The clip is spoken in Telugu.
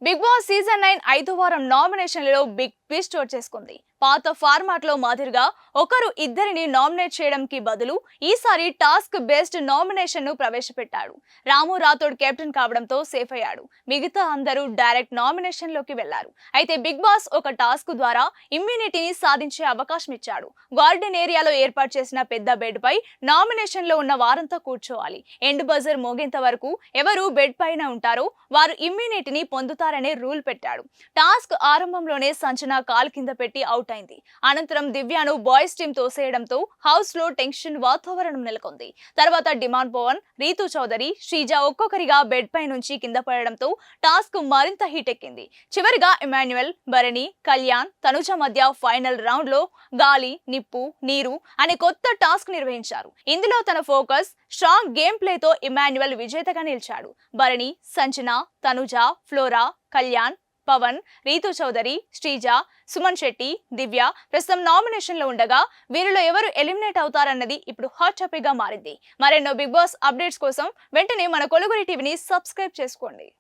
బిగ్ బాస్ సీజన్ 9 ఐదో వారం నామినేషన్లలో బిగ్ ట్విస్ట్ చోటు చేసుకుంది. పాత ఫార్మాట్ లో మాదిరిగా ఒకరు ఇద్దరిని నామినేట్ చేయడానికి బదులు ఈసారి టాస్క్ బేస్డ్ నామినేషన్ ను ప్రవేశపెట్టాడు. రాము రాథోడ్ కెప్టెన్ కావడంతో సేఫ్ అయ్యాడు. మిగతా అందరూ డైరెక్ట్ నామినేషన్ లోకి వెళ్లారు. అయితే బిగ్ బాస్ ఒక టాస్క్ ద్వారా ఇమ్యూనిటీని సాధించే అవకాశం ఇచ్చాడు. గార్డెన్ ఏరియాలో ఏర్పాటు చేసిన పెద్ద బెడ్ పై నామినేషన్ లో ఉన్న వారంతా కూర్చోవాలి. ఎండ్ బజర్ మోగేంత వరకు ఎవరు బెడ్ పైన ఉంటారో వారు ఇమ్యూనిటీని పొందుతారనే రూల్ పెట్టాడు. టాస్క్ ఆరంభంలోనే సంచన కాల్ కింద పెట్టి అవుట్ అయింది. అనంతరం దివ్యను బాయ్స్ టీం తోసేయడంతో హౌస్ లో టెన్షన్ వాతావరణం నెలకొంది. తర్వాత డిమాండ్ పవన్, రీతు చౌదరి, శ్రీజ ఒక్కొక్కరిగా బెడ్ పై నుంచి కింద పడడంతో టాస్క్ మరింత హీట్ ఎక్కింది. చివరిగా ఇమాన్యుయల్, భరణి, కళ్యాణ్, తనుజ మధ్య ఫైనల్ రౌండ్ లో గాలి, నిప్పు, నీరు అనే కొత్త టాస్క్ నిర్వహించారు. ఇందులో తన ఫోకస్ స్ట్రాంగ్ గేమ్ ప్లేతో ఇమాన్యుయల్ విజేతగా నిలిచాడు. భరణి, సంచన, తనుజ, ఫ్లోరా, కళ్యాణ్, పవన్, రీతు చౌదరి, శ్రీజ, సుమన్ శెట్టి, దివ్య ప్రస్తుతం నామినేషన్ లో ఉండగా వీరిలో ఎవరు ఎలిమినేట్ అవుతారన్నది ఇప్పుడు హాట్ టాపిక్ గా మారింది. మరెన్నో బిగ్ బాస్ అప్డేట్స్ కోసం వెంటనే మన కొలుగురి టీవీని సబ్స్క్రైబ్ చేసుకోండి.